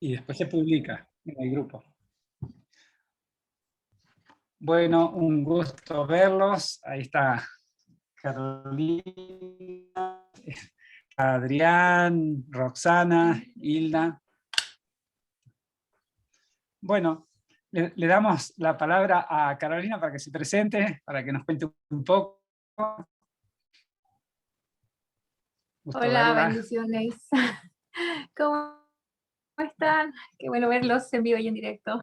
y después se publica en el grupo. Bueno, un gusto verlos. Ahí está Carolina, Adrián, Roxana, Hilda. Bueno, le damos la palabra a Carolina para que se presente, para que nos cuente un poco. Gusto Hola, verla. bendiciones. ¿Cómo están? Qué bueno verlos en vivo y en directo.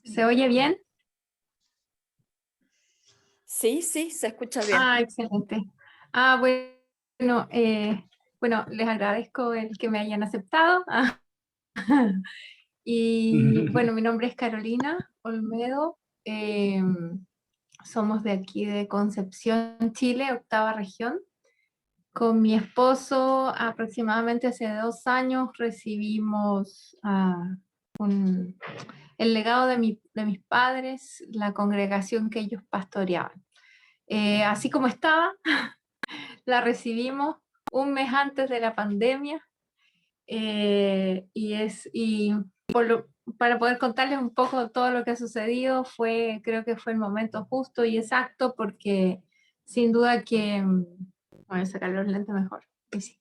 ¿Se oye bien? Sí, sí, se escucha bien. Ah, excelente. Bueno, bueno, les agradezco el que me hayan aceptado. Y bueno, mi nombre es Carolina Olmedo. Somos de aquí de Concepción, Chile, octava región. Con mi esposo aproximadamente hace 2 años recibimos el legado de mis padres, la congregación que ellos pastoreaban. Así como estaba, la recibimos un mes antes de la pandemia para poder contarles un poco todo lo que ha sucedido, creo que fue el momento justo y exacto porque sin duda que, voy a sacar los lentes mejor. Sí.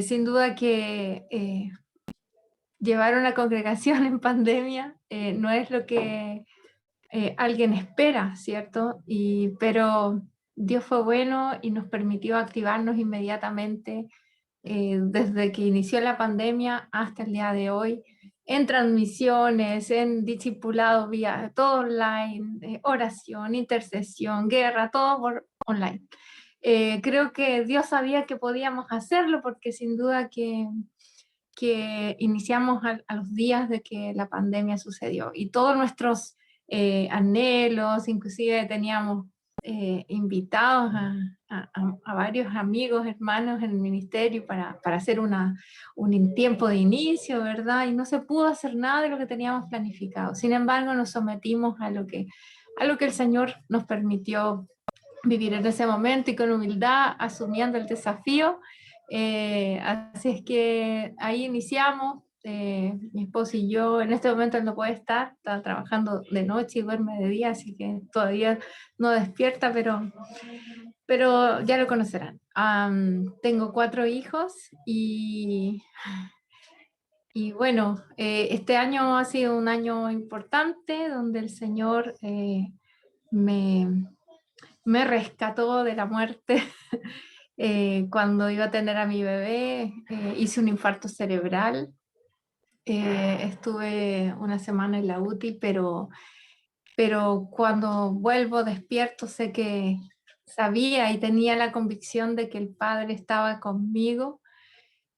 Sin duda que llevar una congregación en pandemia no es lo que alguien espera, ¿cierto? Pero Dios fue bueno y nos permitió activarnos inmediatamente desde que inició la pandemia hasta el día de hoy, en transmisiones, en discipulado vía todo online, oración, intercesión, guerra, todo por online. Creo que Dios sabía que podíamos hacerlo porque sin duda que iniciamos a los días de que la pandemia sucedió y todos nuestros anhelos, inclusive teníamos invitados a varios amigos, hermanos en el ministerio para hacer un tiempo de inicio, ¿verdad? Y no se pudo hacer nada de lo que teníamos planificado. Sin embargo, nos sometimos a lo que el Señor nos permitió vivir en ese momento y con humildad, asumiendo el desafío. Así es que ahí iniciamos, mi esposo y yo. En este momento él no puede estar, está trabajando de noche y duerme de día, así que todavía no despierta, pero ya lo conocerán. Tengo 4 hijos y bueno, este año ha sido un año importante donde el Señor me, me rescató de la muerte. Cuando iba a tener a mi bebé, hice un infarto cerebral. Estuve una semana en la UTI, pero cuando vuelvo despierto sé que sabía y tenía la convicción de que el Padre estaba conmigo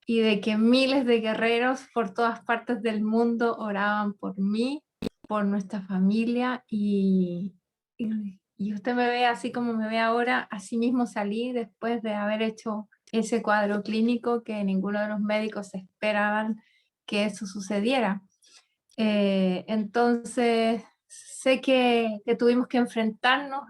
y de que miles de guerreros por todas partes del mundo oraban por mí, por nuestra familia y usted me ve así como me ve ahora, así mismo salí después de haber hecho ese cuadro clínico que ninguno de los médicos esperaban que eso sucediera. Entonces, sé que tuvimos que enfrentarnos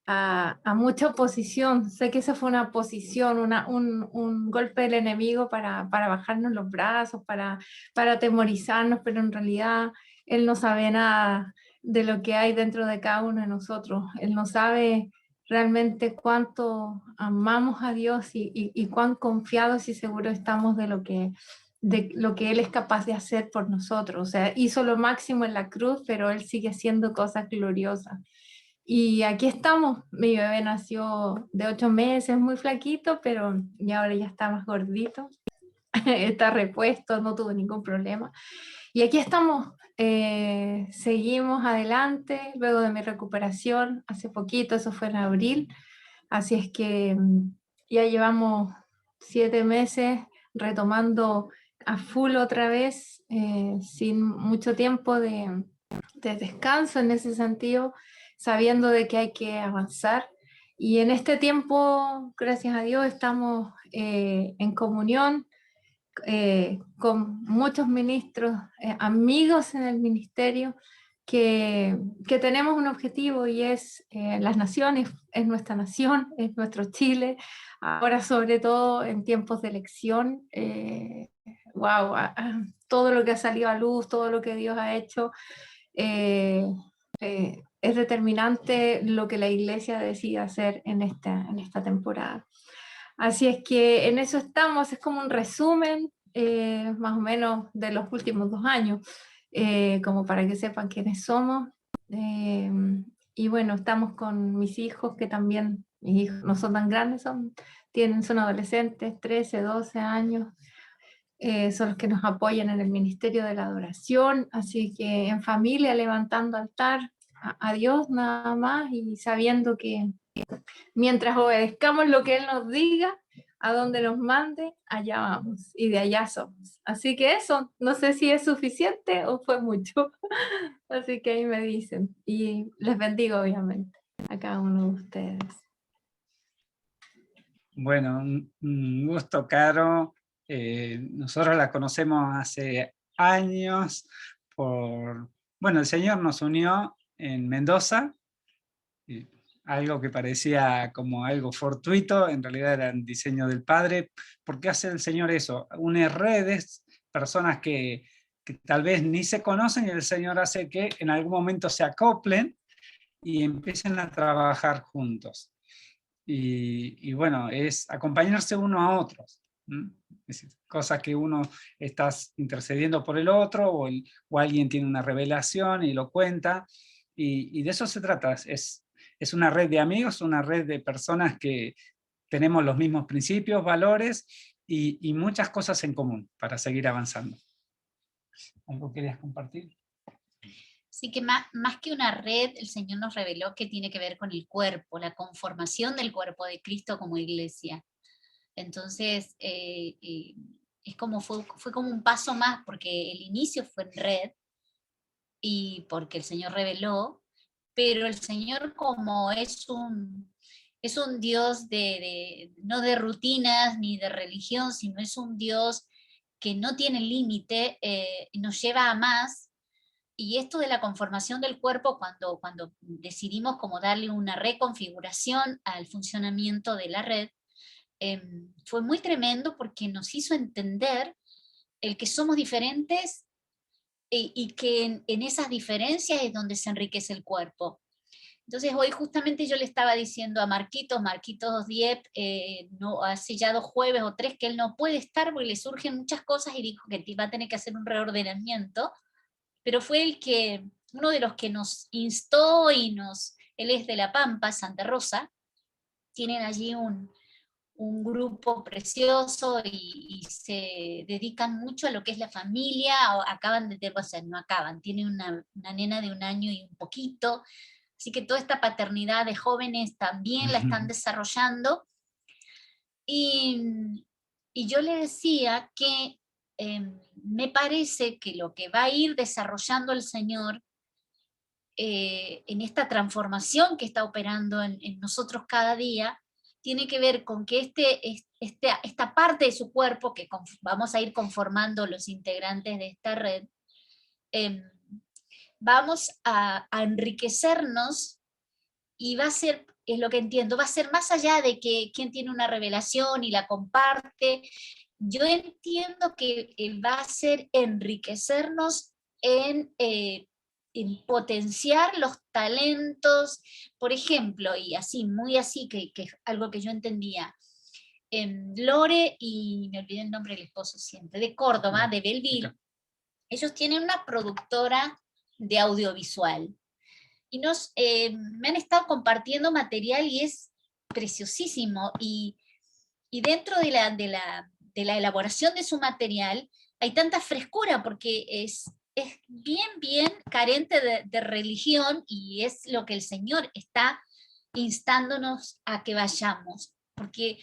a mucha oposición. Sé que esa fue una oposición, un golpe del enemigo para bajarnos los brazos, para atemorizarnos, pero en realidad Él no sabe nada de lo que hay dentro de cada uno de nosotros. Él no sabe realmente cuánto amamos a Dios y cuán confiados y seguros estamos de lo que Él es capaz de hacer por nosotros. O sea, hizo lo máximo en la cruz, pero Él sigue haciendo cosas gloriosas. Y aquí estamos, mi bebé nació de 8 meses, muy flaquito, pero ya ahora ya está más gordito, está repuesto, no tuvo ningún problema. Y aquí estamos, seguimos adelante luego de mi recuperación, hace poquito, eso fue en abril, así es que ya llevamos 7 meses retomando a full otra vez, sin mucho tiempo de descanso en ese sentido, sabiendo de que hay que avanzar. Y en este tiempo, gracias a Dios, estamos en comunión con muchos ministros, amigos en el ministerio, que tenemos un objetivo y es las naciones, es nuestra nación, es nuestro Chile, ahora sobre todo en tiempos de elección. wow, todo lo que ha salido a luz, todo lo que Dios ha hecho, es determinante lo que la iglesia decida hacer en esta temporada. Así es que en eso estamos, es como un resumen más o menos de los últimos 2 años, como para que sepan quiénes somos. Y bueno, estamos con mis hijos, que también, mis hijos no son tan grandes, son adolescentes, 13, 12 años. Son los que nos apoyan en el Ministerio de la Adoración, así que en familia, levantando altar a Dios nada más, y sabiendo que mientras obedezcamos lo que Él nos diga, a donde nos mande, allá vamos, y de allá somos. Así que eso, no sé si es suficiente o fue mucho, así que ahí me dicen, y les bendigo obviamente a cada uno de ustedes. Bueno, un gusto, Caro. Nosotros la conocemos hace años bueno, el Señor nos unió en Mendoza, algo que parecía como algo fortuito, en realidad era un diseño del Padre. ¿Por qué hace el Señor eso? Une redes, personas que tal vez ni se conocen, y el Señor hace que en algún momento se acoplen y empiecen a trabajar juntos. Y bueno, es acompañarse uno a otros. Es decir, cosas que uno está intercediendo por el otro, o alguien tiene una revelación y lo cuenta, y de eso se trata. Es una red de amigos, una red de personas que tenemos los mismos principios, valores y muchas cosas en común para seguir avanzando. ¿Algo querías compartir? Sí, que más que una red, el Señor nos reveló que tiene que ver con el cuerpo, la conformación del cuerpo de Cristo como iglesia. Entonces, es como fue como un paso más, porque el inicio fue en red, y porque el Señor reveló, pero el Señor, como es un Dios no de rutinas ni de religión, sino es un Dios que no tiene límite, nos lleva a más. Y esto de la conformación del cuerpo, cuando decidimos como darle una reconfiguración al funcionamiento de la red, fue muy tremendo, porque nos hizo entender el que somos diferentes, y que en esas diferencias es donde se enriquece el cuerpo. Entonces hoy justamente yo le estaba diciendo a Marquitos Diep, no, hace ya 2 jueves o 3 que él no puede estar porque le surgen muchas cosas, y dijo que va a tener que hacer un reordenamiento, pero fue uno de los que nos instó, él es de La Pampa, Santa Rosa, tienen allí un grupo precioso, y se dedican mucho a lo que es la familia. Acaban de tener, o sea, no acaban, tiene una nena de 1 año y un poquito, así que toda esta paternidad de jóvenes también la están desarrollando. Y yo le decía que me parece que lo que va a ir desarrollando el Señor en esta transformación que está operando en nosotros cada día, tiene que ver con que esta parte de su cuerpo que vamos a ir conformando los integrantes de esta red, vamos a enriquecernos, y va a ser, es lo que entiendo, va a ser más allá de que quien tiene una revelación y la comparte. Yo entiendo que va a ser enriquecernos en potenciar los talentos, por ejemplo, y así, muy así, que es algo que yo entendía. Lore, y me olvidé el nombre del esposo siempre, de Córdoba, de Belleville, ellos tienen una productora de audiovisual, y me han estado compartiendo material, y es preciosísimo, y dentro de la elaboración de su material hay tanta frescura, porque es bien carente de religión, y es lo que el Señor está instándonos a que vayamos, porque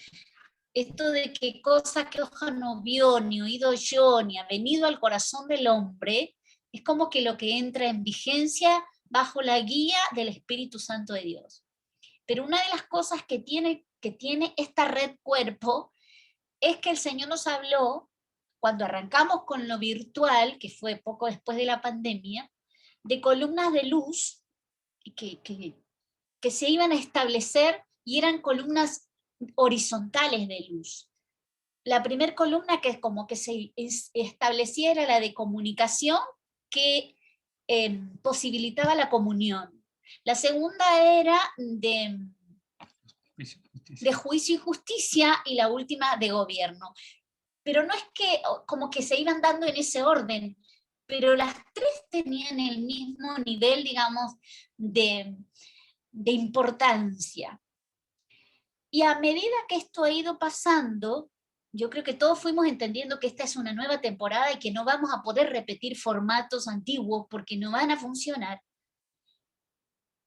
esto de que cosa que ojo no vio, ni oído yo, ni ha venido al corazón del hombre, es como que lo que entra en vigencia bajo la guía del Espíritu Santo de Dios. Pero una de las cosas que tiene esta red cuerpo es que el Señor nos habló, cuando arrancamos con lo virtual, que fue poco después de la pandemia, de columnas de luz que se iban a establecer, y eran columnas horizontales de luz. la primera columna, que es como que se estableciera la de comunicación que posibilitaba la comunión. La segunda era de juicio y justicia, y la última de gobierno. Pero no es que como que se iban dando en ese orden, pero las tres tenían el mismo nivel, digamos, de importancia. Y a medida que esto ha ido pasando, yo creo que todos fuimos entendiendo que esta es una nueva temporada y que no vamos a poder repetir formatos antiguos porque no van a funcionar.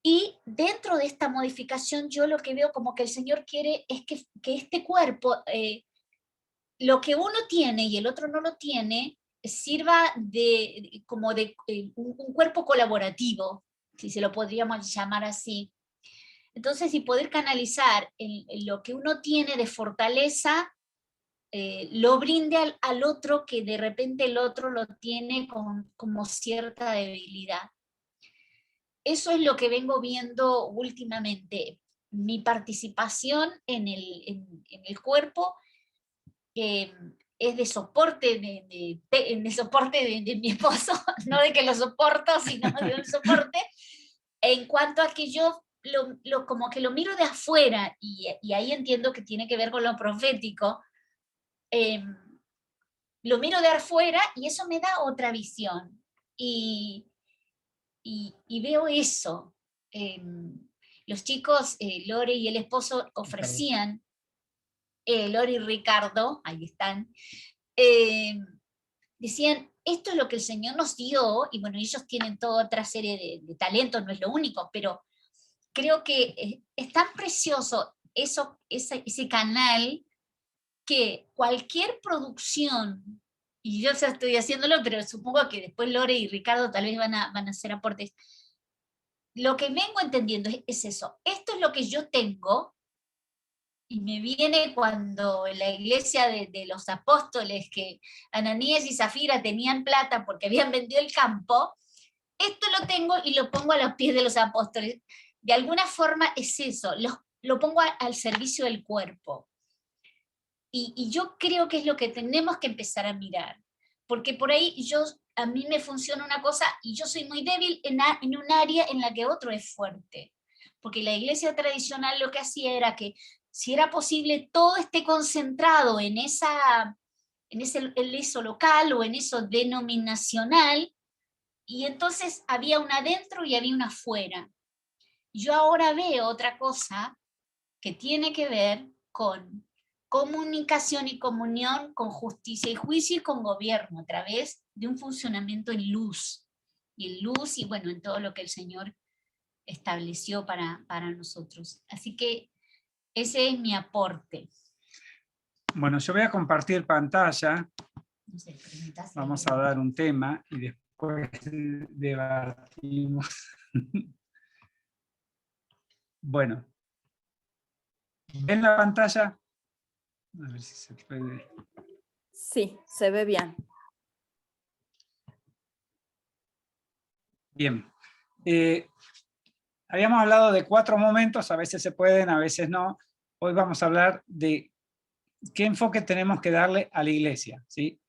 Y dentro de esta modificación yo lo que veo como que el Señor quiere es que este cuerpo, lo que uno tiene y el otro no lo tiene, sirva como de un cuerpo colaborativo, si se lo podríamos llamar así. Entonces, y poder canalizar en lo que uno tiene de fortaleza, lo brinde al otro, que de repente el otro lo tiene como cierta debilidad. Eso es lo que vengo viendo últimamente. Mi participación en el cuerpo es de soporte, de soporte de mi esposo, no de que lo soporto, sino de un soporte, en cuanto a que yo como que lo miro de afuera, y ahí entiendo que tiene que ver con lo profético, lo miro de afuera y eso me da otra visión, y veo eso. Los chicos, Lore y el esposo, ofrecían, Lore y Ricardo, ahí están, decían, esto es lo que el Señor nos dio, y bueno, ellos tienen toda otra serie de talentos, no es lo único, pero creo que es tan precioso ese canal, que cualquier producción, y yo ya estoy haciéndolo, pero supongo que después Lore y Ricardo tal vez van a hacer aportes. Lo que vengo entendiendo es eso, esto es lo que yo tengo, y me viene cuando en la iglesia de los apóstoles, que Ananías y Zafira tenían plata porque habían vendido el campo, esto lo tengo y lo pongo a los pies de los apóstoles. De alguna forma es eso, lo pongo al servicio del cuerpo. Y yo creo que es lo que tenemos que empezar a mirar, porque por ahí a mí me funciona una cosa y yo soy muy débil en un área en la que otro es fuerte, porque la iglesia tradicional lo que hacía era que, si era posible, todo esté concentrado en eso local o en eso denominacional, y entonces había una adentro y había una afuera. Yo ahora veo otra cosa que tiene que ver con comunicación y comunión, con justicia y juicio, y con gobierno, a través de un funcionamiento en luz, y bueno, en todo lo que el Señor estableció para nosotros. Así que ese es mi aporte. Bueno, yo voy a compartir pantalla. No sé, vamos a dar un tema y después debatimos. Bueno, ¿ven la pantalla? A ver si se puede. Sí, se ve bien. Bien. Habíamos hablado de 4 momentos, a veces se pueden, a veces no. Hoy vamos a hablar de qué enfoque tenemos que darle a la iglesia, ¿sí?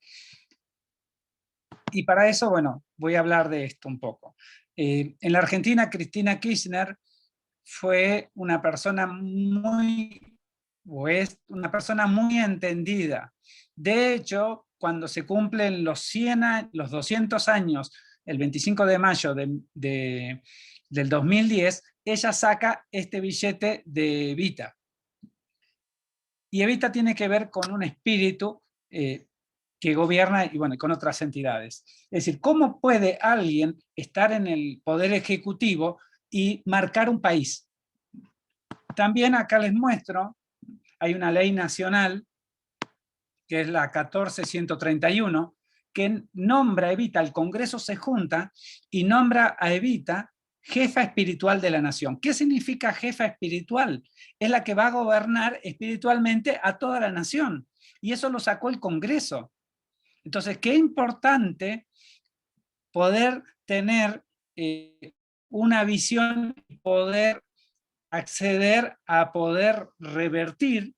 Y para eso, bueno, voy a hablar de esto un poco. En la Argentina, Cristina Kirchner fue una persona es una persona muy entendida. De hecho, cuando se cumplen los 200 años, el 25 de mayo del 2010, ella saca este billete de Evita. Y Evita tiene que ver con un espíritu que gobierna, y bueno, con otras entidades. Es decir, ¿cómo puede alguien estar en el poder ejecutivo y marcar un país? También acá les muestro, hay una ley nacional, que es la 14131, que nombra a Evita, el Congreso se junta y nombra a Evita jefa espiritual de la nación. ¿Qué significa jefa espiritual? Es la que va a gobernar espiritualmente a toda la nación. Y eso lo sacó el Congreso. Entonces, qué importante poder tener una visión, poder acceder a poder revertir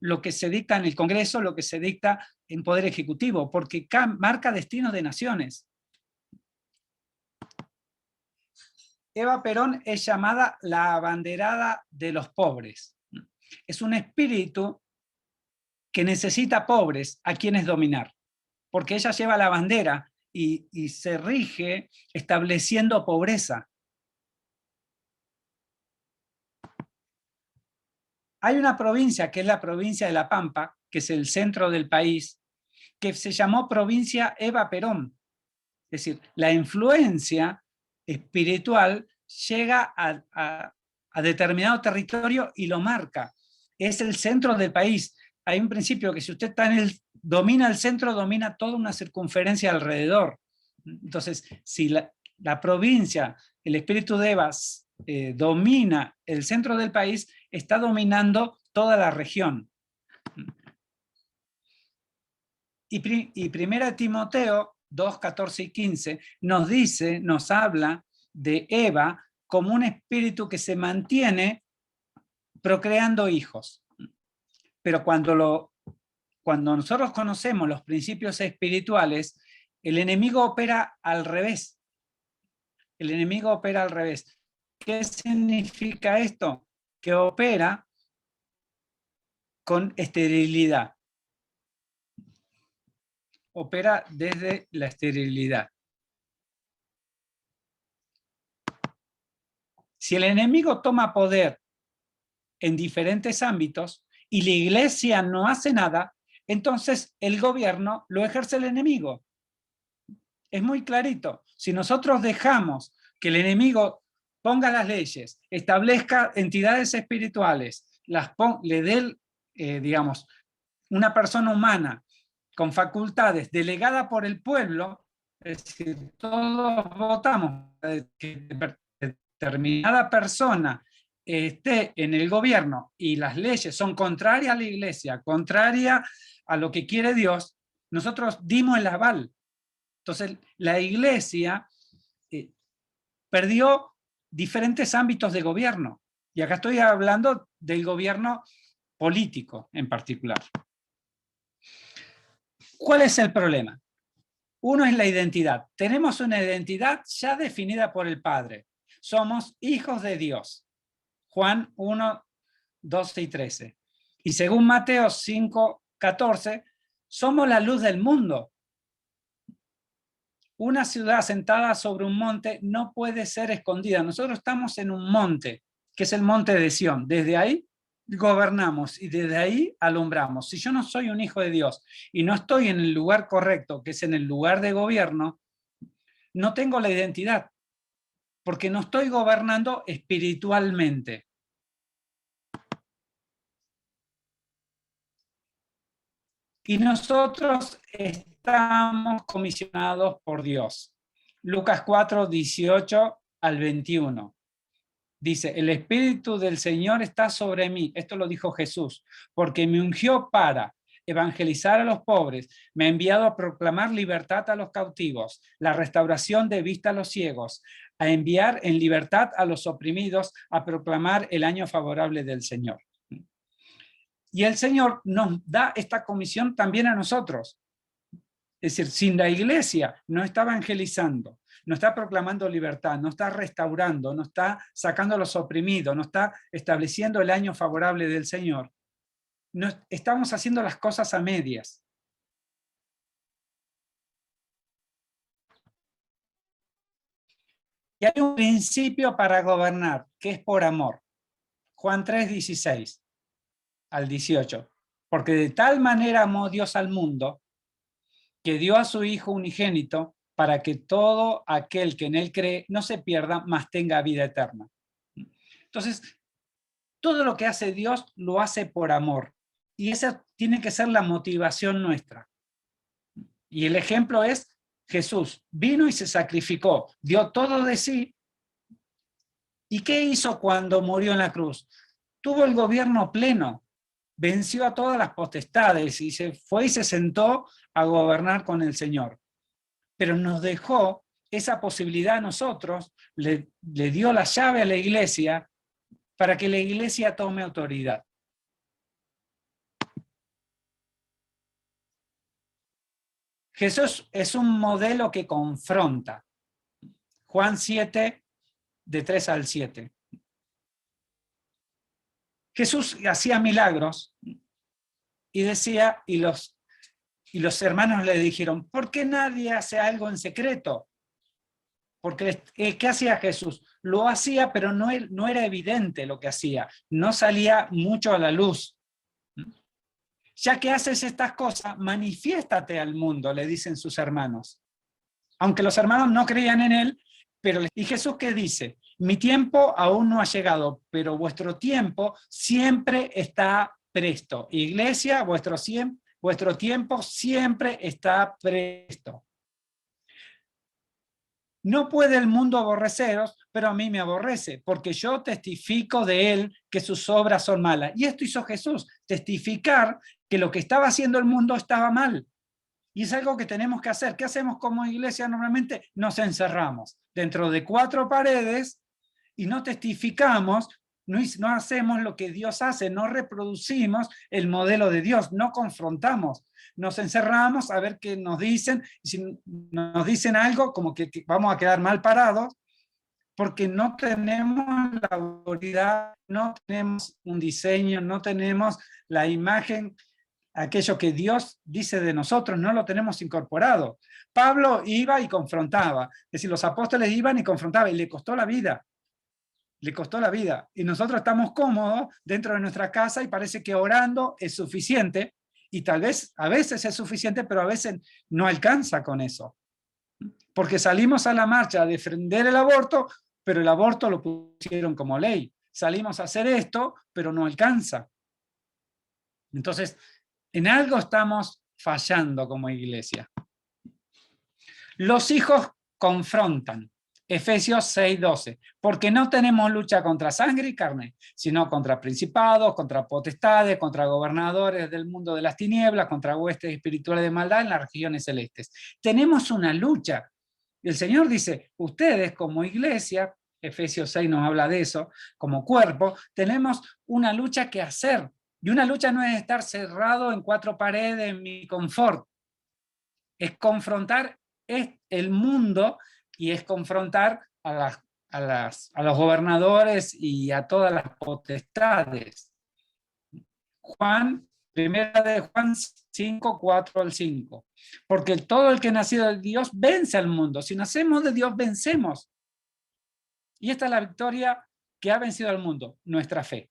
lo que se dicta en el Congreso, lo que se dicta en Poder Ejecutivo, porque marca destinos de naciones. Eva Perón es llamada la abanderada de los pobres. Es un espíritu que necesita pobres a quienes dominar, porque ella lleva la bandera y se rige estableciendo pobreza. Hay una provincia, que es la provincia de La Pampa, que es el centro del país, que se llamó provincia Eva Perón. Es decir, la influencia espiritual llega a determinado territorio y lo marca. Es el centro del país. Hay un principio que si usted está domina el centro, domina toda una circunferencia alrededor. Entonces, si la provincia, el espíritu de Eva, domina el centro del país, está dominando toda la región. Y primera Timoteo 2, 14 y 15 nos habla de Eva como un espíritu que se mantiene procreando hijos. Pero cuando nosotros conocemos los principios espirituales, el enemigo opera al revés. El enemigo opera al revés. ¿Qué significa esto? Que opera con esterilidad. Opera desde la esterilidad. Si el enemigo toma poder en diferentes ámbitos y la iglesia no hace nada, entonces el gobierno lo ejerce el enemigo. Es muy clarito. Si nosotros dejamos que el enemigo ponga las leyes, establezca entidades espirituales, le dé, digamos, una persona humana con facultades delegada por el pueblo, es decir, todos votamos que determinada persona esté en el gobierno y las leyes son contrarias a la iglesia, contrarias a lo que quiere Dios, nosotros dimos el aval. Entonces, la iglesia perdió diferentes ámbitos de gobierno. Y acá estoy hablando del gobierno político en particular. ¿Cuál es el problema? Uno es la identidad. Tenemos una identidad ya definida por el Padre. Somos hijos de Dios. Juan 1, 12 y 13. Y según Mateo 5, 14, somos la luz del mundo. Una ciudad sentada sobre un monte no puede ser escondida. Nosotros estamos en un monte, que es el monte de Sión. Desde ahí gobernamos y desde ahí alumbramos. Si yo no soy un hijo de Dios y no estoy en el lugar correcto, que es en el lugar de gobierno, no tengo la identidad, porque no estoy gobernando espiritualmente. Y nosotros estamos comisionados por Dios. Lucas 4, 18 al 21. Dice, el Espíritu del Señor está sobre mí. Esto lo dijo Jesús, porque me ungió para evangelizar a los pobres, me ha enviado a proclamar libertad a los cautivos, la restauración de vista a los ciegos, a enviar en libertad a los oprimidos, a proclamar el año favorable del Señor. Y el Señor nos da esta comisión también a nosotros. Es decir, si la iglesia no está evangelizando, no está proclamando libertad, no está restaurando, no está sacando a los oprimidos, no está estableciendo el año favorable del Señor, no estamos haciendo las cosas a medias. Y hay un principio para gobernar, que es por amor. Juan 3, 16 al 18. Porque de tal manera amó Dios al mundo, que dio a su Hijo unigénito, para que todo aquel que en él cree no se pierda, mas tenga vida eterna. Entonces, todo lo que hace Dios lo hace por amor. Y esa tiene que ser la motivación nuestra. Y el ejemplo es Jesús. Vino y se sacrificó, dio todo de sí. ¿Y qué hizo cuando murió en la cruz? Tuvo el gobierno pleno. Venció a todas las potestades y se fue y se sentó a gobernar con el Señor. Pero nos dejó esa posibilidad a nosotros, le dio la llave a la iglesia para que la iglesia tome autoridad. Jesús es un modelo que confronta. Juan 7, de 3 al 7. Jesús hacía milagros y decía, y los hermanos le dijeron, ¿por qué nadie hace algo en secreto? Porque, ¿qué hacía Jesús? Lo hacía, pero no era evidente lo que hacía. No salía mucho a la luz. Ya que haces estas cosas, manifiéstate al mundo, le dicen sus hermanos. Aunque los hermanos no creían en él, ¿y Jesús qué dice? Mi tiempo aún no ha llegado, pero vuestro tiempo siempre está presto. Iglesia, vuestro tiempo siempre está presto. No puede el mundo aborreceros, pero a mí me aborrece, porque yo testifico de él que sus obras son malas. Y esto hizo Jesús, testificar que lo que estaba haciendo el mundo estaba mal. Y es algo que tenemos que hacer. ¿Qué hacemos como iglesia normalmente? Nos encerramos dentro de 4 paredes y no testificamos, no hacemos lo que Dios hace, no reproducimos el modelo de Dios, no confrontamos. Nos encerramos a ver qué nos dicen, y si nos dicen algo, como que vamos a quedar mal parados, porque no tenemos la autoridad, no tenemos un diseño, no tenemos la imagen, aquello que Dios dice de nosotros, no lo tenemos incorporado. Pablo iba y confrontaba, es decir, los apóstoles iban y confrontaban, y le costó la vida. Le costó la vida. Y nosotros estamos cómodos dentro de nuestra casa y parece que orando es suficiente, y tal vez a veces es suficiente, pero a veces no alcanza con eso. Porque salimos a la marcha a defender el aborto, pero el aborto lo pusieron como ley. Salimos a hacer esto, pero no alcanza. Entonces, en algo estamos fallando como iglesia. Los hijos confrontan. Efesios 6:12, porque no tenemos lucha contra sangre y carne, sino contra principados, contra potestades, contra gobernadores del mundo de las tinieblas, contra huestes espirituales de maldad en las regiones celestes. Tenemos una lucha. El Señor dice, ustedes como iglesia, Efesios 6 nos habla de eso, como cuerpo, tenemos una lucha que hacer. Y una lucha no es estar cerrado en 4 paredes en mi confort. Es confrontar el mundo y es confrontar a los gobernadores y a todas las potestades. Primera de Juan 5, 4 al 5. Porque todo el que ha nacido de Dios vence al mundo. Si nacemos de Dios, vencemos. Y esta es la victoria que ha vencido al mundo, nuestra fe.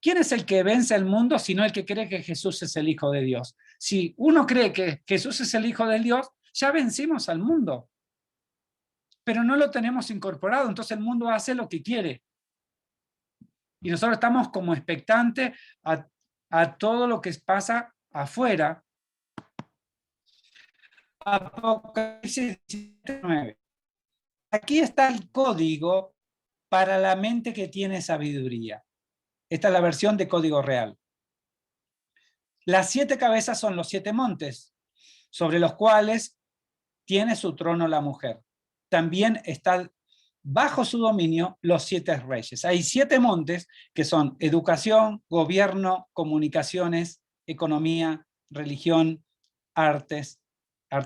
¿Quién es el que vence al mundo sino el que cree que Jesús es el Hijo de Dios? Si uno cree que Jesús es el Hijo de Dios, ya vencimos al mundo. Pero no lo tenemos incorporado, entonces el mundo hace lo que quiere. Y nosotros estamos como expectantes a todo lo que pasa afuera. Apocalipsis 17:9. Aquí está el código para la mente que tiene sabiduría. Esta es la versión de código real. Las 7 cabezas son los 7 montes, sobre los cuales tiene su trono la mujer. También está bajo su dominio los 7 reyes. Hay 7 montes que son educación, gobierno, comunicaciones, economía, religión, artes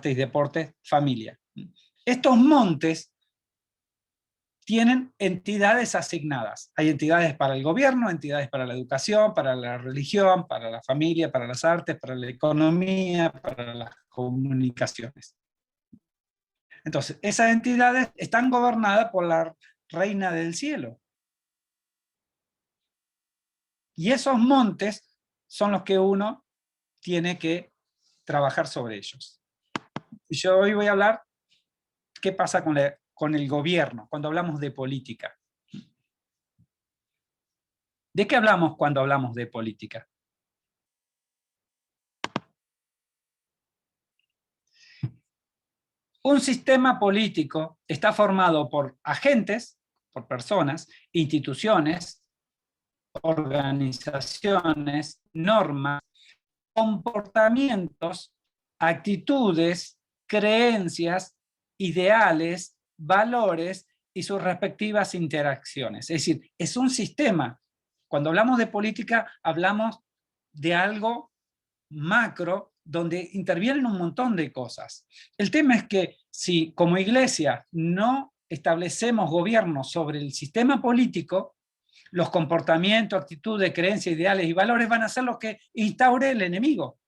y deportes, familia. Estos montes tienen entidades asignadas. Hay entidades para el gobierno, entidades para la educación, para la religión, para la familia, para las artes, para la economía, para las comunicaciones. Entonces, esas entidades están gobernadas por la reina del cielo. Y esos montes son los que uno tiene que trabajar sobre ellos. Y yo hoy voy a hablar qué pasa con el gobierno, cuando hablamos de política. ¿De qué hablamos cuando hablamos de política? Un sistema político está formado por agentes, por personas, instituciones, organizaciones, normas, comportamientos, actitudes, creencias, ideales, valores y sus respectivas interacciones. Es decir, es un sistema. Cuando hablamos de política, hablamos de algo macro, donde intervienen un montón de cosas. El tema es que si como iglesia no establecemos gobiernos sobre el sistema político, los comportamientos, actitudes, creencias, ideales y valores van a ser los que instaure el enemigo,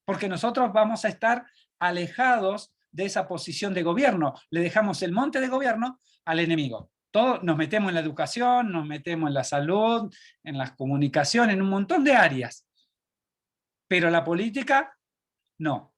porque nosotros vamos a estar alejados de esa posición de gobierno, le dejamos el monte de gobierno al enemigo. Todos nos metemos en la educación, nos metemos en la salud, en las comunicaciones, en un montón de áreas, pero la política no.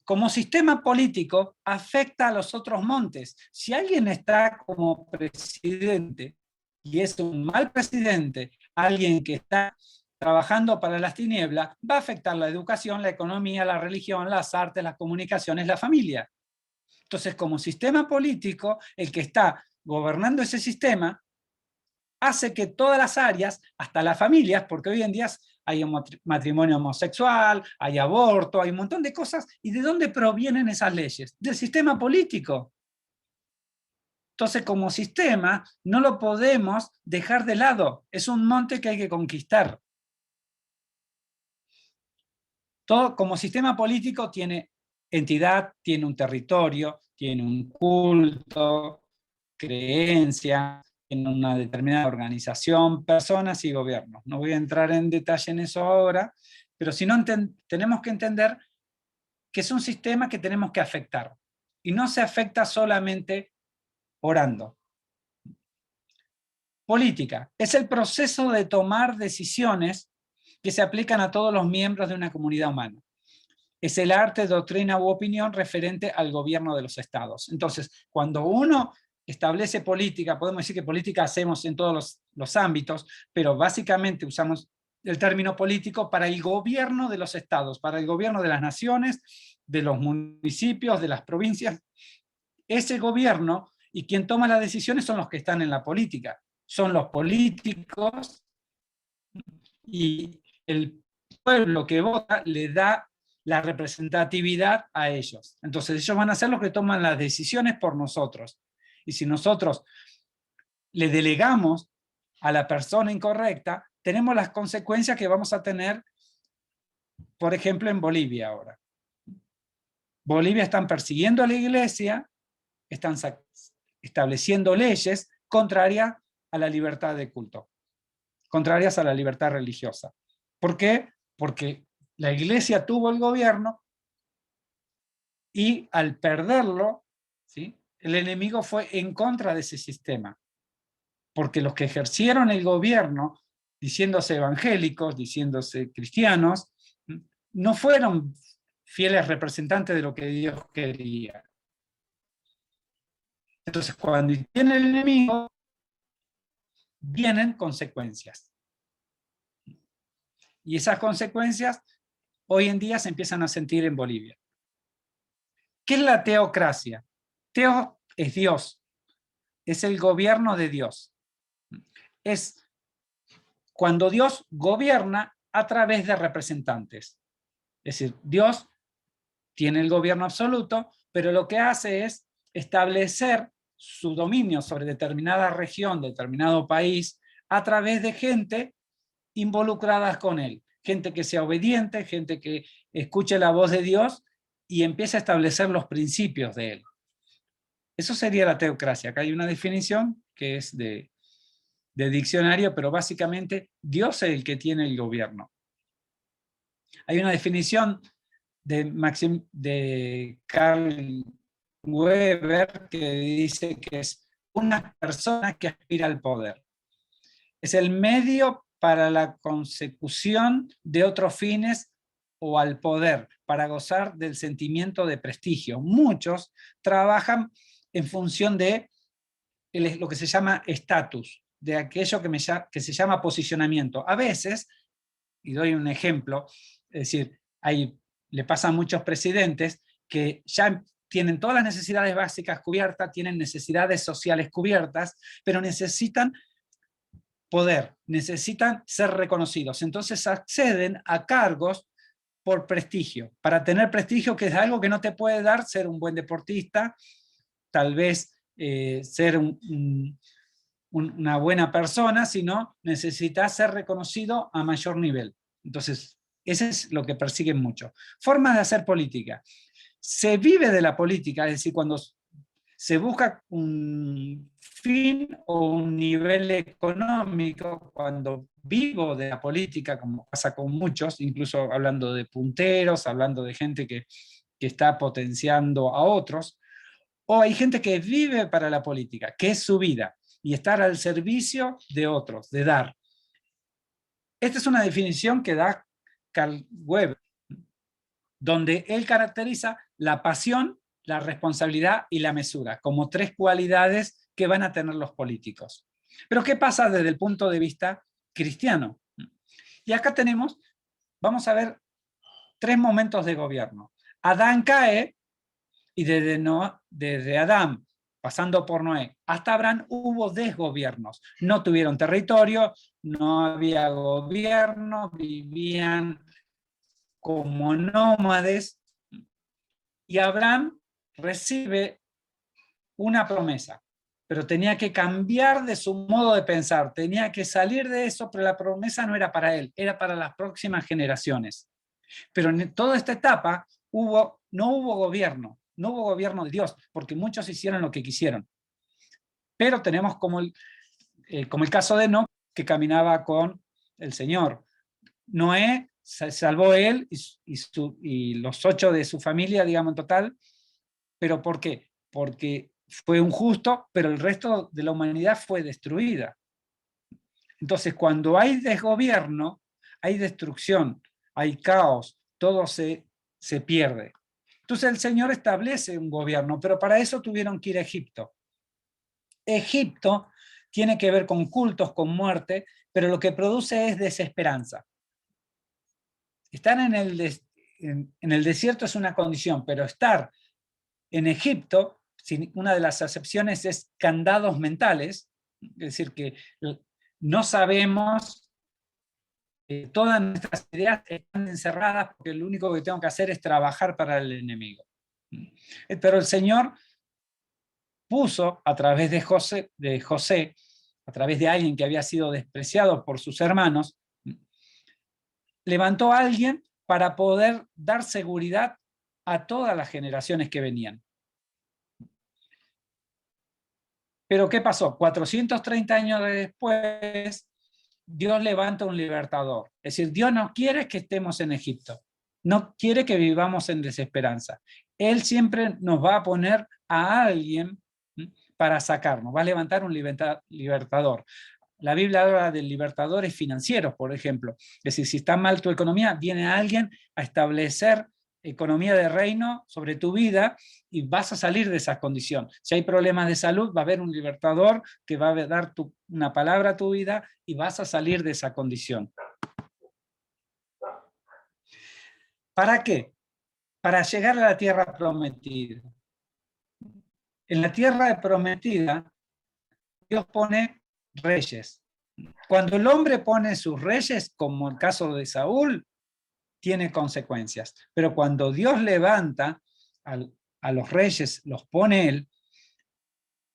Como sistema político afecta a los otros montes. Si alguien está como presidente y es un mal presidente, alguien que está trabajando para las tinieblas, va a afectar la educación, la economía, la religión, las artes, las comunicaciones, la familia. Entonces, como sistema político, el que está gobernando ese sistema hace que todas las áreas, hasta las familias, porque hoy en día hay matrimonio homosexual, hay aborto, hay un montón de cosas. ¿Y de dónde provienen esas leyes? Del sistema político. Entonces, como sistema, no lo podemos dejar de lado. Es un monte que hay que conquistar. Todo como sistema político tiene entidad, tiene un territorio, tiene un culto, creencia, en una determinada organización, personas y gobiernos. No voy a entrar en detalle en eso ahora, pero si no tenemos que entender que es un sistema que tenemos que afectar. Y no se afecta solamente orando. Política es el proceso de tomar decisiones que se aplican a todos los miembros de una comunidad humana. Es el arte, doctrina u opinión referente al gobierno de los estados. Entonces, cuando uno establece política, podemos decir que política hacemos en todos los ámbitos, pero básicamente usamos el término político para el gobierno de los estados, para el gobierno de las naciones, de los municipios, de las provincias. Ese gobierno y quien toma las decisiones son los que están en la política, son los políticos, y el pueblo que vota le da la representatividad a ellos. Entonces ellos van a ser los que toman las decisiones por nosotros. Y si nosotros le delegamos a la persona incorrecta, tenemos las consecuencias que vamos a tener, por ejemplo, en Bolivia ahora. Bolivia están persiguiendo a la iglesia, están estableciendo leyes contrarias a la libertad de culto, contrarias a la libertad religiosa. ¿Por qué? Porque la iglesia tuvo el gobierno y al perderlo, ¿sí?, el enemigo fue en contra de ese sistema. Porque los que ejercieron el gobierno, diciéndose evangélicos, diciéndose cristianos, no fueron fieles representantes de lo que Dios quería. Entonces, cuando viene el enemigo, vienen consecuencias. Y esas consecuencias hoy en día se empiezan a sentir en Bolivia. ¿Qué es la teocracia? Teo es Dios, es el gobierno de Dios. Es cuando Dios gobierna a través de representantes. Es decir, Dios tiene el gobierno absoluto, pero lo que hace es establecer su dominio sobre determinada región, determinado país, a través de gente involucrada con él. Gente que sea obediente, gente que escuche la voz de Dios y empiece a establecer los principios de él. Eso sería la teocracia. Acá hay una definición que es de diccionario, pero básicamente Dios es el que tiene el gobierno. Hay una definición de Carl Weber que dice que es una persona que aspira al poder. Es el medio para la consecución de otros fines o al poder, para gozar del sentimiento de prestigio. Muchos trabajan en función de lo que se llama estatus, de aquello que se llama posicionamiento. A veces, y doy un ejemplo, es decir, le pasa a muchos presidentes que ya tienen todas las necesidades básicas cubiertas, tienen necesidades sociales cubiertas, pero necesitan poder, necesitan ser reconocidos. Entonces acceden a cargos por prestigio, para tener prestigio, que es algo que no te puede dar ser un buen deportista, tal vez ser un una buena persona, sino necesitas ser reconocido a mayor nivel. Entonces, eso es lo que persiguen mucho. Formas de hacer política. Se vive de la política, es decir, cuando se busca un fin o un nivel económico, cuando vivo de la política, como pasa con muchos, incluso hablando de punteros, hablando de gente que está potenciando a otros, o hay gente que vive para la política, que es su vida, y estar al servicio de otros, de dar. Esta es una definición que da Carl Weber, donde él caracteriza la pasión, la responsabilidad y la mesura, como 3 cualidades que van a tener los políticos. Pero ¿qué pasa desde el punto de vista cristiano? Y acá tenemos, vamos a ver 3 momentos de gobierno. Adán cae, y desde Adán, pasando por Noé, hasta Abraham, hubo desgobiernos. No tuvieron territorio, no había gobierno, vivían como nómades, y Abraham recibe una promesa, pero tenía que cambiar de su modo de pensar, tenía que salir de eso, pero la promesa no era para él, era para las próximas generaciones. Pero en toda esta etapa no hubo gobierno de Dios, porque muchos hicieron lo que quisieron. Pero tenemos como el caso de Enoc, que caminaba con el Señor. Noé se salvó él y los 8 de su familia, digamos, en total. ¿Pero por qué? Porque fue un justo, pero el resto de la humanidad fue destruida. Entonces, cuando hay desgobierno, hay destrucción, hay caos, todo se pierde. Entonces el Señor establece un gobierno, pero para eso tuvieron que ir a Egipto. Egipto tiene que ver con cultos, con muerte, pero lo que produce es desesperanza. Estar en el desierto es una condición, pero estar en Egipto, una de las acepciones es candados mentales, es decir, que no sabemos, todas nuestras ideas están encerradas porque lo único que tengo que hacer es trabajar para el enemigo. Pero el Señor puso a través de José, a través de alguien que había sido despreciado por sus hermanos, levantó a alguien para poder dar seguridad a todas las generaciones que venían. Pero ¿qué pasó? 430 años después, Dios levanta un libertador. Es decir, Dios no quiere que estemos en Egipto. No quiere que vivamos en desesperanza. Él siempre nos va a poner a alguien para sacarnos. Va a levantar un libertador. La Biblia habla de libertadores financieros, por ejemplo. Es decir, si está mal tu economía, viene alguien a establecer economía de reino sobre tu vida y vas a salir de esa condición. Si hay problemas de salud, va a haber un libertador que va a dar una palabra a tu vida y vas a salir de esa condición. ¿Para qué? Para llegar a la tierra prometida. En la tierra prometida, Dios pone reyes. Cuando el hombre pone sus reyes, como el caso de Saúl, tiene consecuencias. Pero cuando Dios levanta a los reyes, los pone él,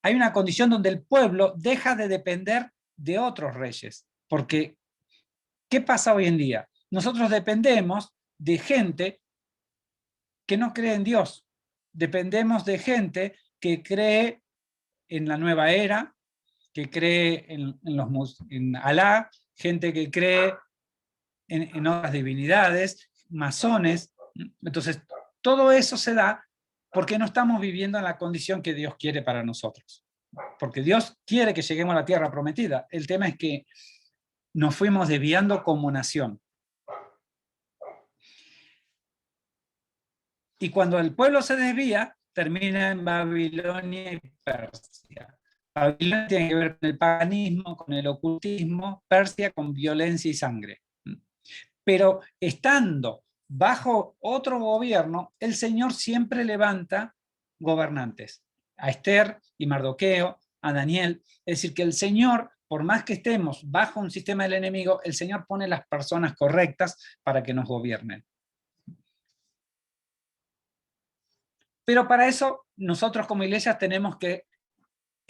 hay una condición donde el pueblo deja de depender de otros reyes. Porque, ¿qué pasa hoy en día? Nosotros dependemos de gente que no cree en Dios. Dependemos de gente que cree en la nueva era, que cree en Alá, gente que cree en otras divinidades, masones. Entonces, todo eso se da porque no estamos viviendo en la condición que Dios quiere para nosotros. Porque Dios quiere que lleguemos a la tierra prometida. El tema es que nos fuimos desviando como nación. Y cuando el pueblo se desvía, termina en Babilonia y Persia. Babilonia tiene que ver con el paganismo, con el ocultismo, Persia con violencia y sangre. Pero estando bajo otro gobierno, el Señor siempre levanta gobernantes. A Esther y Mardoqueo, a Daniel. Es decir, que el Señor, por más que estemos bajo un sistema del enemigo, el Señor pone las personas correctas para que nos gobiernen. Pero para eso, nosotros como iglesia tenemos que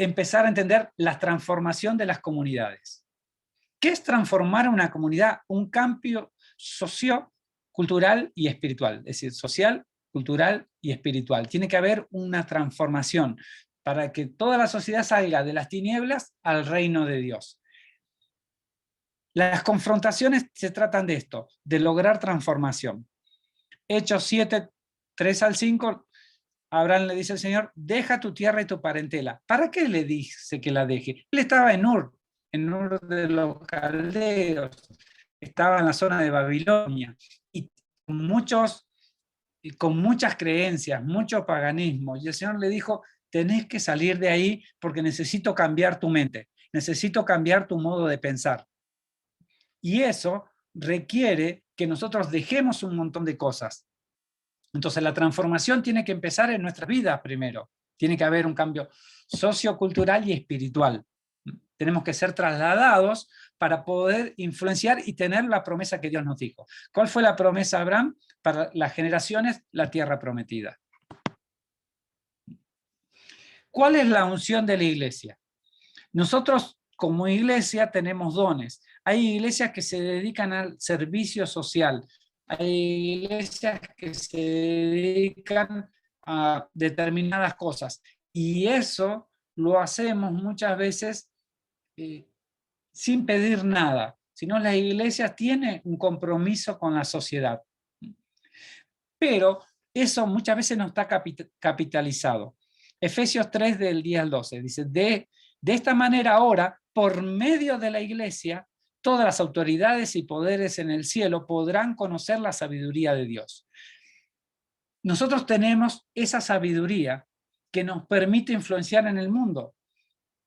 empezar a entender la transformación de las comunidades. ¿Qué es transformar una comunidad? Un cambio sociocultural y espiritual, es decir, social, cultural y espiritual. Tiene que haber una transformación para que toda la sociedad salga de las tinieblas al reino de Dios. Las confrontaciones se tratan de esto, de lograr transformación. Hechos 7, 3 al 5, Abraham le dice al Señor, deja tu tierra y tu parentela. ¿Para qué le dice que la deje? Él estaba en Ur de los caldeos, estaba en la zona de Babilonia, y con muchas creencias, mucho paganismo, y el Señor le dijo, tenés que salir de ahí porque necesito cambiar tu mente, necesito cambiar tu modo de pensar. Y eso requiere que nosotros dejemos un montón de cosas. Entonces la transformación tiene que empezar en nuestras vidas primero. Tiene que haber un cambio sociocultural y espiritual. Tenemos que ser trasladados para poder influenciar y tener la promesa que Dios nos dijo. ¿Cuál fue la promesa de Abraham? Para las generaciones, la tierra prometida. ¿Cuál es la unción de la iglesia? Nosotros como iglesia tenemos dones. Hay iglesias que se dedican al servicio social. Hay iglesias que se dedican a determinadas cosas. Y eso lo hacemos muchas veces sin pedir nada, sino la iglesia tiene un compromiso con la sociedad. Pero eso muchas veces no está capitalizado. Efesios 3 del 10 al 12 dice, de esta manera ahora, por medio de la iglesia, todas las autoridades y poderes en el cielo podrán conocer la sabiduría de Dios. Nosotros tenemos esa sabiduría que nos permite influenciar en el mundo,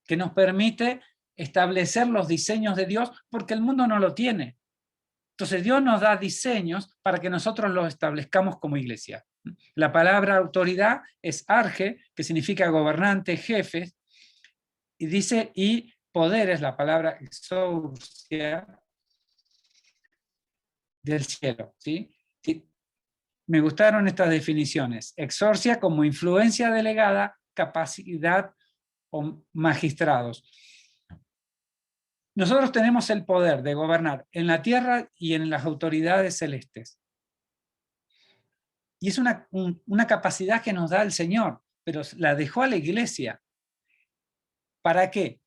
que nos permite establecer los diseños de Dios, porque el mundo no lo tiene. Entonces Dios nos da diseños para que nosotros los establezcamos como iglesia. La palabra autoridad es arge, que significa gobernante, jefe, y dice, y poder es la palabra exousia del cielo. ¿Sí? Me gustaron estas definiciones. Exorcia como influencia delegada, capacidad o magistrados. Nosotros tenemos el poder de gobernar en la tierra y en las autoridades celestes. Y es una capacidad que nos da el Señor, pero la dejó a la iglesia. ¿Para qué?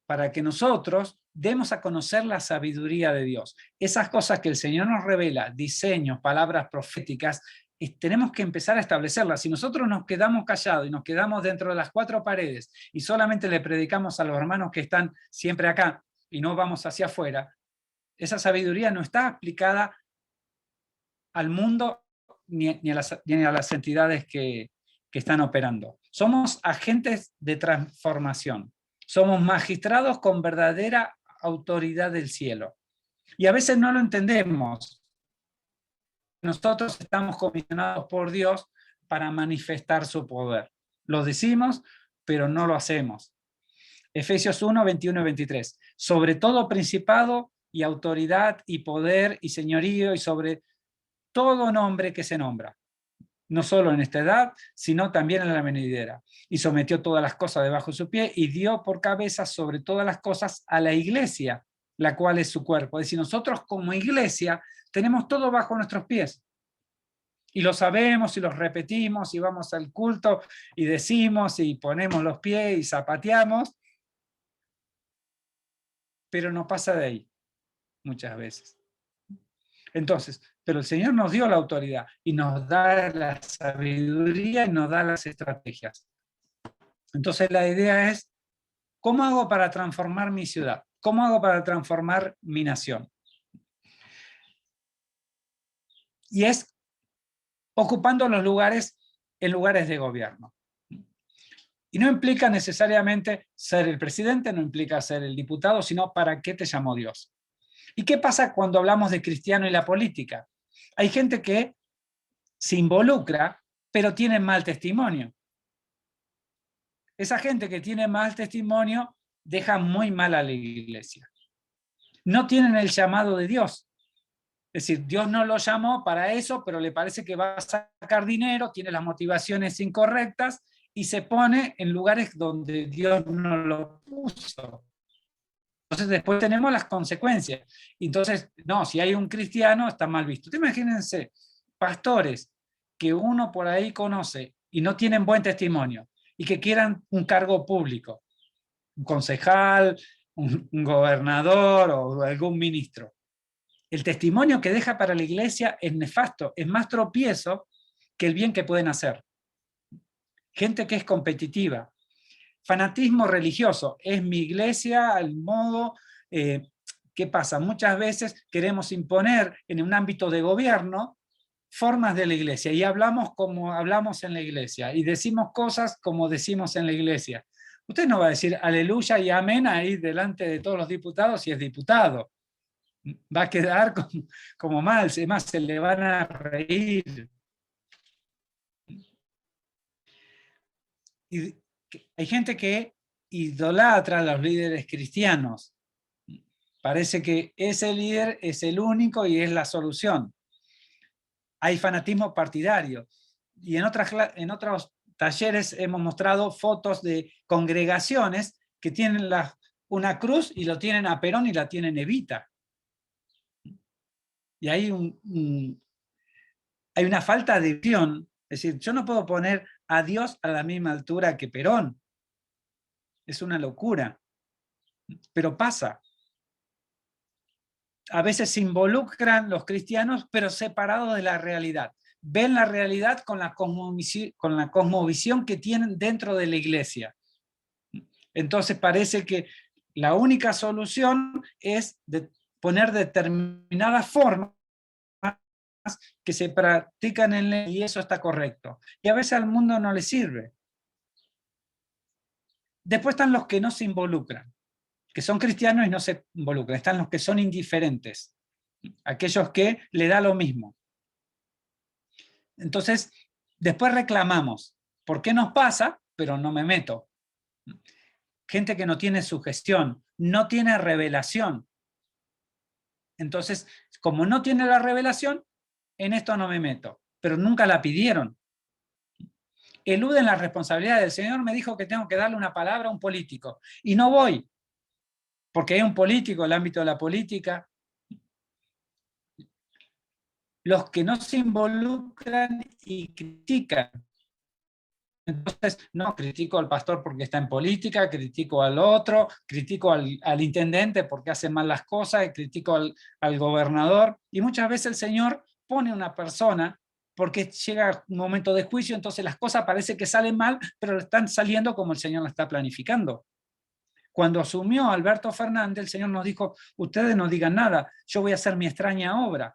Para que nosotros demos a conocer la sabiduría de Dios. Esas cosas que el Señor nos revela, diseños, palabras proféticas, tenemos que empezar a establecerlas. Si nosotros nos quedamos callados y nos quedamos dentro de las cuatro paredes y solamente le predicamos a los hermanos que están siempre acá y no vamos hacia afuera, esa sabiduría no está aplicada al mundo ni a las entidades que están operando. Somos agentes de transformación. Somos magistrados con verdadera autoridad del cielo. Y a veces no lo entendemos. Nosotros estamos comisionados por Dios para manifestar su poder. Lo decimos, pero no lo hacemos. Efesios 1, 21 y 23. Sobre todo principado y autoridad y poder y señorío y sobre todo nombre que se nombra. No solo en esta edad, sino también en la venidera. Y sometió todas las cosas debajo de su pie y dio por cabeza sobre todas las cosas a la iglesia, la cual es su cuerpo. Es decir, nosotros como iglesia tenemos todo bajo nuestros pies. Y lo sabemos y lo repetimos y vamos al culto y decimos y ponemos los pies y zapateamos. Pero no pasa de ahí muchas veces. Entonces, pero el Señor nos dio la autoridad y nos da la sabiduría y nos da las estrategias. Entonces la idea es, ¿cómo hago para transformar mi ciudad? ¿Cómo hago para transformar mi nación? Y es ocupando los lugares en lugares de gobierno. Y no implica necesariamente ser el presidente, no implica ser el diputado, sino para qué te llamó Dios. ¿Y qué pasa cuando hablamos de cristiano y la política? Hay gente que se involucra, pero tiene mal testimonio. Esa gente que tiene mal testimonio deja muy mal a la iglesia. No tienen el llamado de Dios. Es decir, Dios no lo llamó para eso, pero le parece que va a sacar dinero, tiene las motivaciones incorrectas y se pone en lugares donde Dios no lo puso. Entonces después tenemos las consecuencias. Entonces, no, si hay un cristiano está mal visto. Ustedes imagínense, pastores que uno por ahí conoce y no tienen buen testimonio y que quieran un cargo público, un concejal, un gobernador o algún ministro. El testimonio que deja para la iglesia es nefasto, es más tropiezo que el bien que pueden hacer. Gente que es competitiva. Fanatismo religioso, es mi iglesia al modo... ¿qué pasa? Muchas veces queremos imponer en un ámbito de gobierno formas de la iglesia y hablamos como hablamos en la iglesia y decimos cosas como decimos en la iglesia. Usted no va a decir aleluya y amén ahí delante de todos los diputados si es diputado. Va a quedar como mal, además se le van a reír. Y hay gente que idolatra a los líderes cristianos. Parece que ese líder es el único y es la solución. Hay fanatismo partidario. Y en otros talleres hemos mostrado fotos de congregaciones que tienen una cruz y lo tienen a Perón y la tienen Evita. Y hay una falta de visión. Es decir, yo no puedo poner a Dios a la misma altura que Perón. Es una locura. Pero pasa. A veces se involucran los cristianos, pero separados de la realidad. Ven la realidad con la cosmovisión que tienen dentro de la iglesia. Entonces parece que la única solución es poner determinadas formas que se practican en la y eso está correcto. Y a veces al mundo no le sirve. Después están los que no se involucran, que son cristianos y no se involucran. Están los que son indiferentes, aquellos que le da lo mismo. Entonces, después reclamamos, ¿por qué nos pasa? Pero no me meto. Gente que no tiene sugestión, no tiene revelación. Entonces, como no tiene la revelación, en esto no me meto, pero nunca la pidieron. Eluden la responsabilidad. El Señor me dijo que tengo que darle una palabra a un político, y no voy, porque hay un político, el ámbito de la política. Los que no se involucran y critican. Entonces, no critico al pastor porque está en política, critico al otro, critico al intendente porque hace mal las cosas, critico al gobernador. Y muchas veces el Señor pone una persona porque llega un momento de juicio, entonces las cosas parece que salen mal, pero están saliendo como el Señor la está planificando. Cuando asumió Alberto Fernández, el Señor nos dijo, ustedes no digan nada, yo voy a hacer mi extraña obra.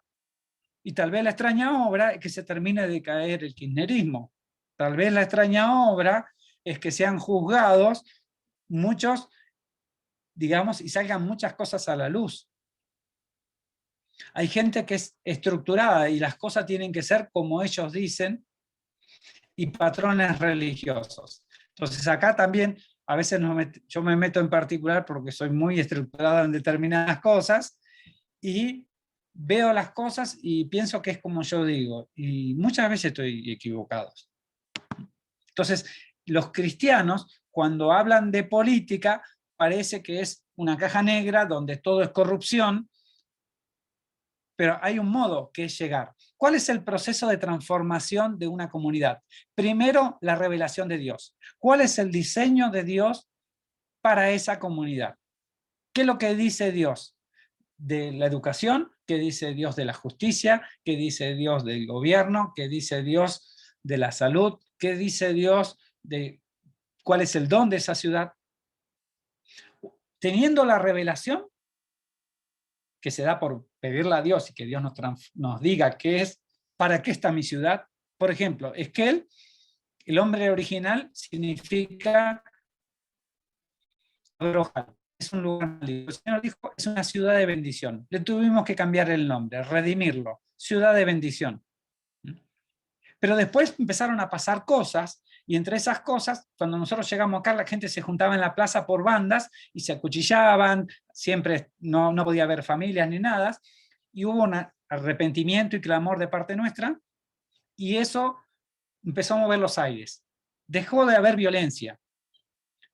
Y tal vez la extraña obra es que se termine de caer el kirchnerismo. Tal vez la extraña obra es que sean juzgados muchos, digamos, y salgan muchas cosas a la luz. Hay gente que es estructurada y las cosas tienen que ser como ellos dicen y patrones religiosos. Entonces acá también, a veces yo me meto en particular porque soy muy estructurada en determinadas cosas y veo las cosas y pienso que es como yo digo, y muchas veces estoy equivocado. Entonces, los cristianos, cuando hablan de política, parece que es una caja negra donde todo es corrupción, pero hay un modo que es llegar. ¿Cuál es el proceso de transformación de una comunidad? Primero, la revelación de Dios. ¿Cuál es el diseño de Dios para esa comunidad? ¿Qué es lo que dice Dios de la educación? ¿Qué dice Dios de la justicia? ¿Qué dice Dios del gobierno? ¿Qué dice Dios de la salud? ¿Qué dice Dios de cuál es el don de esa ciudad? Teniendo la revelación, que se da por pedirle a Dios y que Dios nos diga qué es, para qué está mi ciudad. Por ejemplo, Esquel, el nombre original significa Abrojal. Es un lugar maldito. El Señor dijo, es una ciudad de bendición. Le tuvimos que cambiar el nombre, redimirlo. Ciudad de bendición. Pero después empezaron a pasar cosas, y entre esas cosas, cuando nosotros llegamos acá, la gente se juntaba en la plaza por bandas y se acuchillaban, siempre no podía haber familias ni nada, y hubo un arrepentimiento y clamor de parte nuestra, y eso empezó a mover los aires. dejó de haber violencia.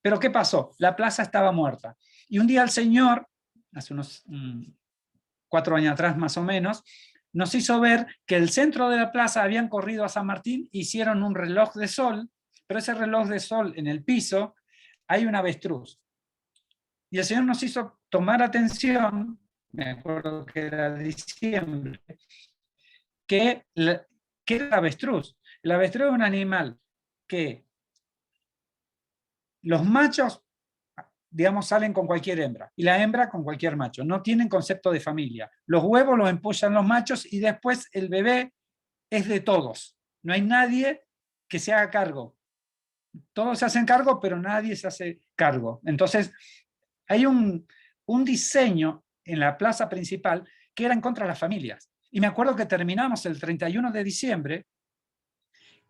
Pero ¿qué pasó? La plaza estaba muerta. Y un día el Señor, hace unos 4 años atrás más o menos, nos hizo ver que el centro de la plaza habían corrido a San Martín, hicieron un reloj de sol, pero ese reloj de sol en el piso hay un avestruz. Y el Señor nos hizo tomar atención, me acuerdo que era diciembre, que era el avestruz. El avestruz es un animal que los machos, digamos, salen con cualquier hembra, y la hembra con cualquier macho. No tienen concepto de familia. Los huevos los empollan los machos y después el bebé es de todos. No hay nadie que se haga cargo. Todos se hacen cargo, pero nadie se hace cargo. Entonces, hay un diseño en la plaza principal que era en contra de las familias. Y me acuerdo que terminamos el 31 de diciembre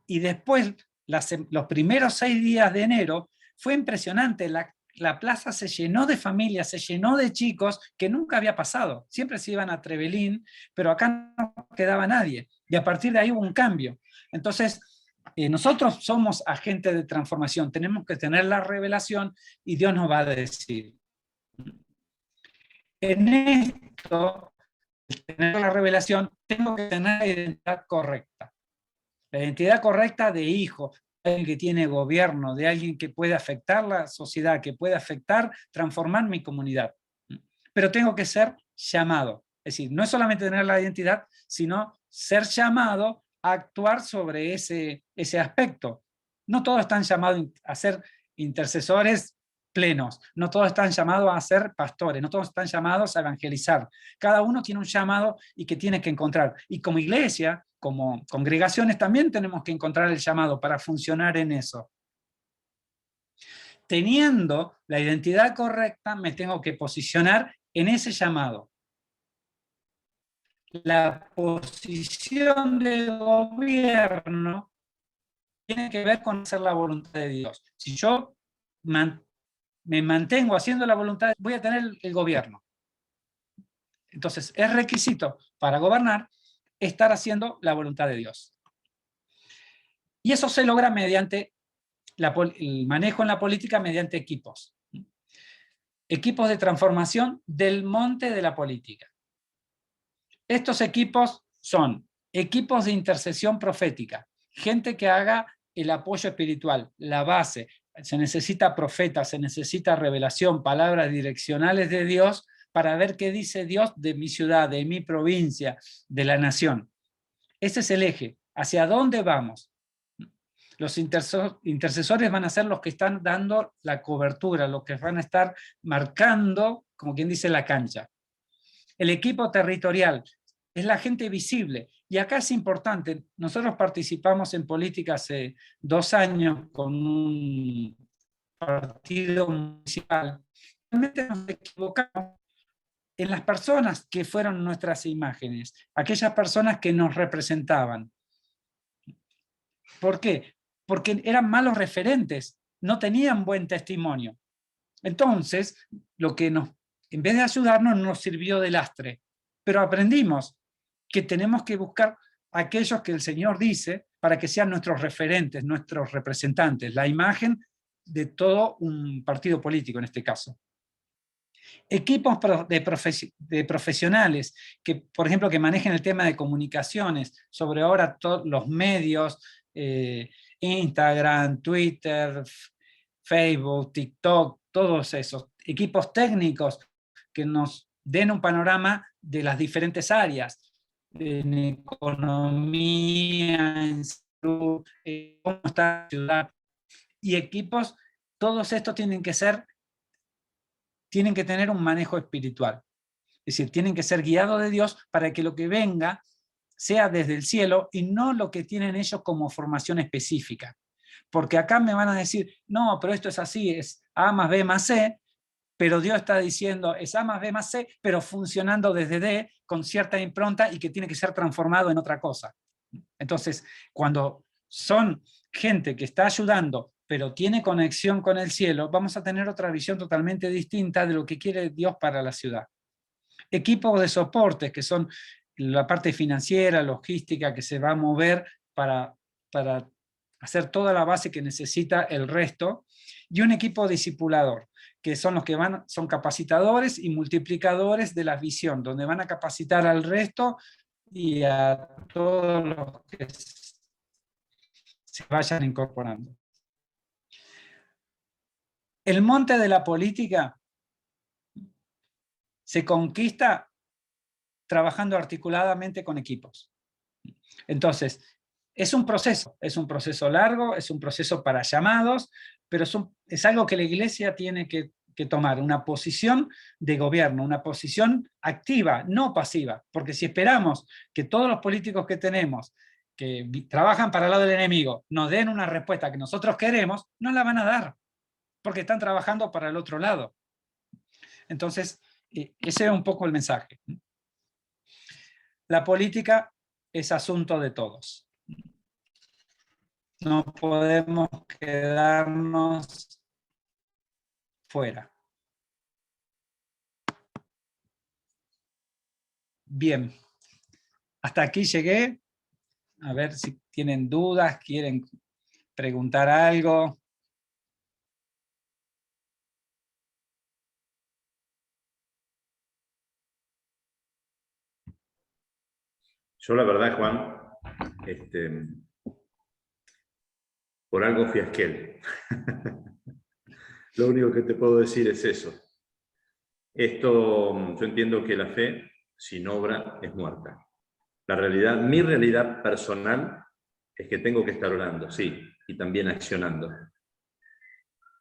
y después, los primeros 6 días de enero, fue impresionante. La plaza se llenó de familias, se llenó de chicos que nunca había pasado. Siempre se iban a Trevelin, pero acá no quedaba nadie. Y a partir de ahí hubo un cambio. Entonces, nosotros somos agentes de transformación. Tenemos que tener la revelación y Dios nos va a decir. En esto, tener la revelación, tengo que tener la identidad correcta. La identidad correcta de hijo, de alguien que tiene gobierno, de alguien que puede afectar la sociedad, que puede afectar, transformar mi comunidad. Pero tengo que ser llamado. Es decir, no es solamente tener la identidad, sino ser llamado a actuar sobre ese aspecto. No todos están llamados a ser intercesores plenos, no todos están llamados a ser pastores, no todos están llamados a evangelizar. Cada uno tiene un llamado y que tiene que encontrar. Y como iglesia, como congregaciones, también tenemos que encontrar el llamado para funcionar en eso. Teniendo la identidad correcta, me tengo que posicionar en ese llamado. La posición del gobierno tiene que ver con hacer la voluntad de Dios. Si yo me mantengo haciendo la voluntad, voy a tener el gobierno. Entonces, es requisito para gobernar estar haciendo la voluntad de Dios. Y eso se logra mediante el manejo en la política, mediante equipos. Equipos de transformación del monte de la política. Estos equipos son equipos de intercesión profética, gente que haga el apoyo espiritual, la base. Se necesita profeta, se necesita revelación, palabras direccionales de Dios para ver qué dice Dios de mi ciudad, de mi provincia, de la nación. Ese es el eje. ¿Hacia dónde vamos? Los intercesores van a ser los que están dando la cobertura, los que van a estar marcando, como quien dice, la cancha. El equipo territorial es la gente visible. Y acá es importante, nosotros participamos en política hace 2 años con un partido municipal. Realmente nos equivocamos en las personas que fueron nuestras imágenes, aquellas personas que nos representaban. ¿Por qué? Porque eran malos referentes, no tenían buen testimonio. Entonces, lo que en vez de ayudarnos, nos sirvió de lastre. Pero aprendimos que tenemos que buscar a aquellos que el Señor dice para que sean nuestros referentes, nuestros representantes, la imagen de todo un partido político en este caso. Equipos de profesionales que, por ejemplo, que manejen el tema de comunicaciones, sobre ahora todos los medios, Instagram, Twitter, Facebook, TikTok, todos esos equipos técnicos que nos den un panorama de las diferentes áreas, en economía, en salud, cómo está la ciudad, y equipos, todos estos tienen que tener un manejo espiritual. Es decir, tienen que ser guiados de Dios para que lo que venga sea desde el cielo y no lo que tienen ellos como formación específica. Porque acá me van a decir, no, pero esto es así, es A más B más C, pero Dios está diciendo, es A más B más C, pero funcionando desde D, con cierta impronta y que tiene que ser transformado en otra cosa. Entonces, cuando son gente que está ayudando, pero tiene conexión con el cielo, vamos a tener otra visión totalmente distinta de lo que quiere Dios para la ciudad. Equipos de soportes, que son la parte financiera, logística, que se va a mover para hacer toda la base que necesita el resto, y un equipo discipulador, que son los que son capacitadores y multiplicadores de la visión, donde van a capacitar al resto y a todos los que se vayan incorporando. El monte de la política se conquista trabajando articuladamente con equipos. Entonces, es un proceso largo, es un proceso para llamados, pero es algo que la Iglesia tiene que tomar, una posición de gobierno, una posición activa, no pasiva, porque si esperamos que todos los políticos que tenemos, que trabajan para el lado del enemigo, nos den una respuesta que nosotros queremos, no la van a dar, porque están trabajando para el otro lado. Entonces, ese es un poco el mensaje. La política es asunto de todos. No podemos quedarnos fuera. Bien, hasta aquí llegué. A ver si tienen dudas, quieren preguntar algo. Yo la verdad, Juan, por algo fui a Esquel. Lo único que te puedo decir es eso. Yo entiendo que la fe sin obra es muerta. Mi realidad personal es que tengo que estar orando, sí, y también accionando.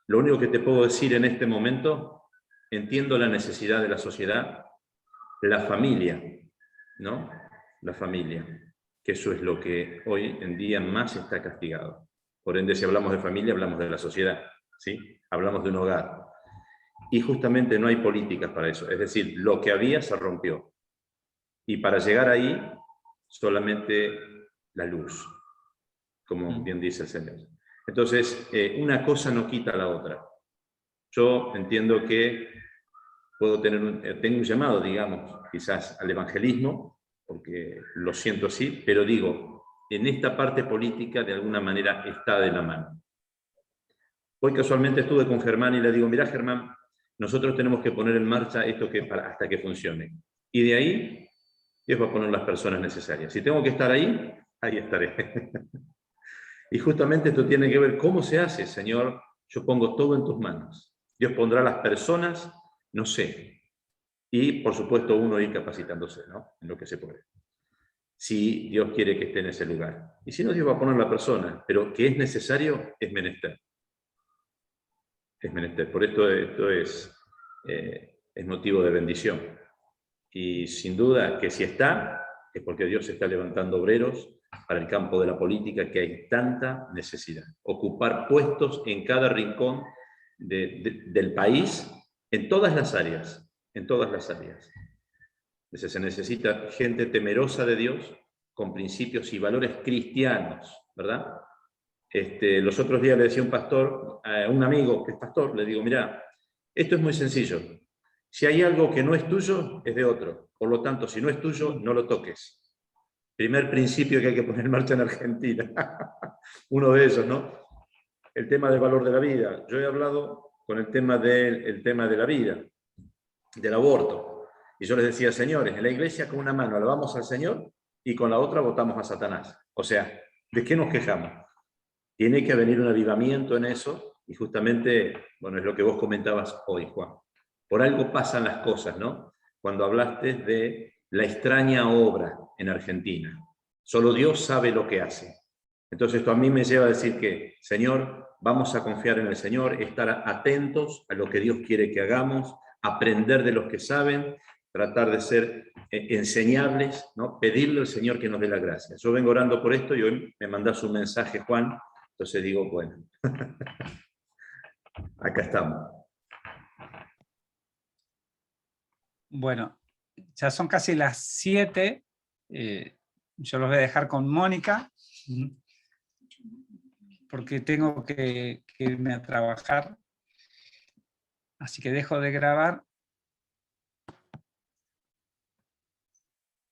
Lo único que te puedo decir en este momento, entiendo la necesidad de la sociedad, la familia, ¿no? La familia, que eso es lo que hoy en día más está castigado. Por ende, si hablamos de familia, hablamos de la sociedad, ¿sí? Hablamos de un hogar. Y justamente no hay políticas para eso. Es decir, lo que había se rompió. Y para llegar ahí, solamente la luz, como bien dice el Señor. Entonces, una cosa no quita la otra. Yo entiendo que tengo un llamado, digamos, quizás al evangelismo, porque lo siento así, pero digo, en esta parte política de alguna manera está de la mano. Hoy casualmente estuve con Germán y le digo, mirá Germán, nosotros tenemos que poner en marcha esto hasta que funcione. Y de ahí, Dios va a poner las personas necesarias. Si tengo que estar ahí, ahí estaré. Y justamente esto tiene que ver cómo se hace, Señor, yo pongo todo en tus manos. Dios pondrá las personas, no sé. Y, por supuesto, uno ir capacitándose, ¿no? En lo que se puede. Si Dios quiere que esté en ese lugar. Y si no, Dios va a poner la persona. Pero que es necesario, es menester. Es menester. Por esto es motivo de bendición. Y sin duda que si está, es porque Dios está levantando obreros para el campo de la política, que hay tanta necesidad. Ocupar puestos en cada rincón del país, en todas las áreas. En todas las áreas. Entonces se necesita gente temerosa de Dios, con principios y valores cristianos, ¿verdad? Los otros días le decía un pastor, a un amigo que es pastor, le digo, mira, esto es muy sencillo. Si hay algo que no es tuyo, es de otro. Por lo tanto, si no es tuyo, no lo toques. Primer principio que hay que poner en marcha en Argentina. Uno de ellos, ¿no? El tema del valor de la vida. Yo he hablado con el tema de la vida, del aborto. Y yo les decía, señores, en la iglesia con una mano alabamos al Señor y con la otra votamos a Satanás. O sea, ¿de qué nos quejamos? Tiene que venir un avivamiento en eso, y justamente, bueno, es lo que vos comentabas hoy, Juan. Por algo pasan las cosas, ¿no? Cuando hablaste de la extraña obra en Argentina. Solo Dios sabe lo que hace. Entonces esto a mí me lleva a decir que, Señor, vamos a confiar en el Señor, estar atentos a lo que Dios quiere que hagamos, aprender de los que saben, tratar de ser enseñables, ¿no? Pedirle al Señor que nos dé la gracia. Yo vengo orando por esto y hoy me mandás un mensaje, Juan, entonces digo, bueno, acá estamos. Bueno, ya son casi las 7, yo los voy a dejar con Mónica, porque tengo que irme a trabajar, así que dejo de grabar